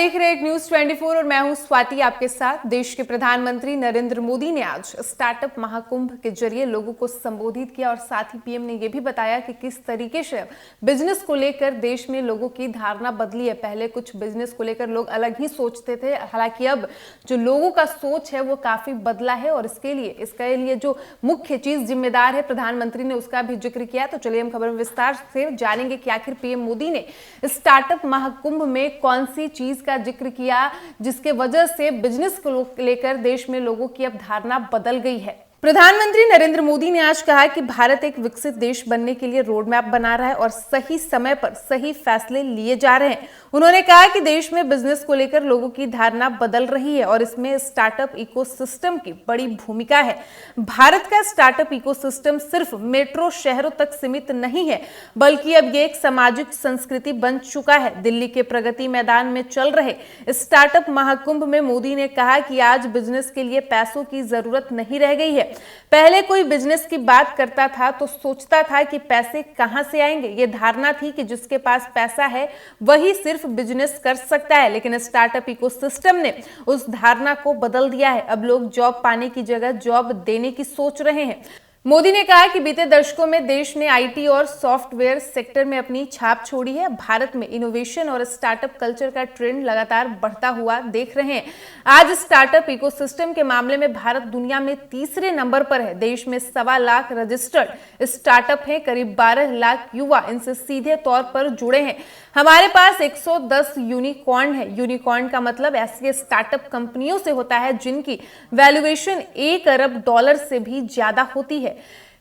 देख रहे हैं एक न्यूज 24 और मैं हूं स्वाति आपके साथ। देश के प्रधानमंत्री नरेंद्र मोदी ने आज स्टार्टअप महाकुंभ के जरिए लोगों को संबोधित किया और साथ ही पीएम ने यह भी बताया कि किस तरीके से बिजनेस को लेकर देश में लोगों की धारणा बदली है। पहले कुछ बिजनेस को लेकर लोग अलग ही सोचते थे, हालांकि अब जो लोगों का सोच है वो काफी बदला है और इसके लिए जो मुख्य चीज जिम्मेदार है प्रधानमंत्री ने उसका भी जिक्र किया। तो चलिए हम खबर में विस्तार से जानेंगे कि आखिर पीएम मोदी ने स्टार्टअप महाकुंभ में कौन सी चीज का जिक्र किया जिसके वजह से बिजनेस को लेकर देश में लोगों की अब धारणा बदल गई है। प्रधानमंत्री नरेंद्र मोदी ने आज कहा कि भारत एक विकसित देश बनने के लिए रोड मैप बना रहा है और सही समय पर सही फैसले लिए जा रहे हैं। उन्होंने कहा कि देश में बिजनेस को लेकर लोगों की धारणा बदल रही है और इसमें स्टार्टअप इकोसिस्टम की बड़ी भूमिका है। भारत का स्टार्टअप इकोसिस्टम सिर्फ मेट्रो शहरों तक सीमित नहीं है, बल्कि अब ये एक सामाजिक संस्कृति बन चुका है। दिल्ली के प्रगति मैदान में चल रहे स्टार्टअप महाकुंभ में मोदी ने कहा कि आज बिजनेस के लिए पैसों की जरूरत नहीं रह गई है। पहले कोई बिजनेस की बात करता था तो सोचता था कि पैसे कहां से आएंगे। ये धारणा थी कि जिसके पास पैसा है वही सिर्फ बिजनेस कर सकता है, लेकिन स्टार्टअप इकोसिस्टम ने उस धारणा को बदल दिया है। अब लोग जॉब पाने की जगह जॉब देने की सोच रहे हैं। मोदी ने कहा कि बीते दशकों में देश ने आईटी और सॉफ्टवेयर सेक्टर में अपनी छाप छोड़ी है। भारत में इनोवेशन और स्टार्टअप कल्चर का ट्रेंड लगातार बढ़ता हुआ देख रहे हैं। आज स्टार्टअप इकोसिस्टम के मामले में भारत दुनिया में तीसरे नंबर पर है। देश में 1.25 लाख रजिस्टर्ड स्टार्टअप हैं, करीब 12 लाख युवा इनसे सीधे तौर पर जुड़े हैं। हमारे पास 110 यूनिकॉर्न है। यूनिकॉर्न का मतलब ऐसी स्टार्टअप कंपनियों से होता है जिनकी वैल्यूएशन $1 अरब से भी ज्यादा होती है।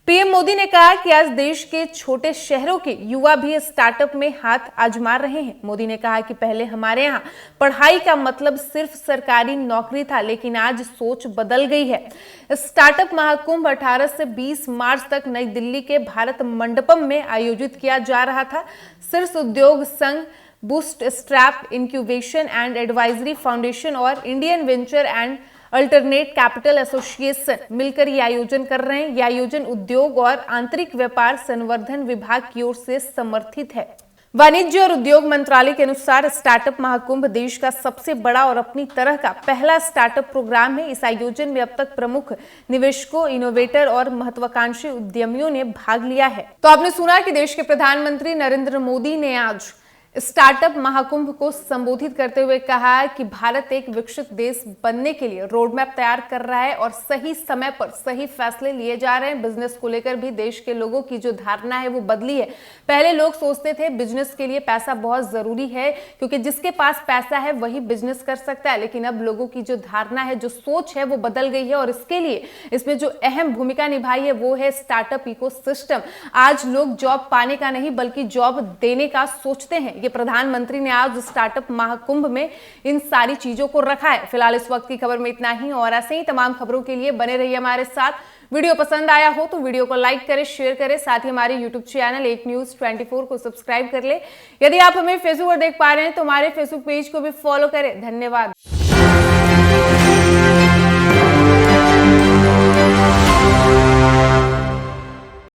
पीएम मोदी ने कहा कि आज देश के छोटे शहरों के युवा भी स्टार्टअप में हाथ आजमा रहे हैं। मोदी ने कहा कि पहले हमारे यहाँ पढ़ाई का मतलब सिर्फ सरकारी नौकरी था, लेकिन आज सोच बदल गई है। स्टार्टअप महाकुंभ 18 से 20 मार्च तक नई दिल्ली के भारत मंडपम में आयोजित किया जा रहा था। शीर्ष उद्योग संघ, boost strap incubation and advisory foundation और Indian venture and alternate capital association मिलकर ये आयोजन कर रहे हैं। यह आयोजन उद्योग और आंतरिक व्यापार संवर्धन विभाग की ओर से समर्थित है। वाणिज्य और उद्योग मंत्रालय के अनुसार स्टार्टअप महाकुंभ देश का सबसे बड़ा और अपनी तरह का पहला स्टार्टअप प्रोग्राम है। इस आयोजन में अब तक प्रमुख निवेशकों, इनोवेटर और महत्वाकांक्षी उद्यमियों ने भाग लिया है। तो आपने सुना कि देश के प्रधानमंत्री नरेंद्र मोदी ने आज स्टार्टअप महाकुंभ को संबोधित करते हुए कहा कि भारत एक विकसित देश बनने के लिए रोड मैप तैयार कर रहा है और सही समय पर सही फैसले लिए जा रहे हैं। बिजनेस को लेकर भी देश के लोगों की जो धारणा है वो बदली है। पहले लोग सोचते थे बिजनेस के लिए पैसा बहुत जरूरी है क्योंकि जिसके पास पैसा है वही बिजनेस कर सकता है, लेकिन अब लोगों की जो धारणा है, जो सोच है वो बदल गई है और इसके लिए इसमें जो अहम भूमिका निभाई है वो है स्टार्टअप इकोसिस्टम। आज लोग जॉब पाने का नहीं बल्कि जॉब देने का सोचते हैं। ये प्रधानमंत्री ने आज स्टार्टअप महाकुंभ में इन सारी चीजों को रखा है। फिलहाल इस वक्त की खबर में इतना ही और ऐसे ही तमाम खबरों के लिए बने रहिए हमारे साथ। वीडियो पसंद आया हो तो वीडियो को लाइक करें, शेयर करें, साथ ही हमारे यूट्यूब चैनल एक न्यूज 24 को सब्सक्राइब कर ले। यदि आप हमें फेसबुक पर देख पा रहे हैं तो हमारे फेसबुक पेज को भी फॉलो करें। धन्यवाद।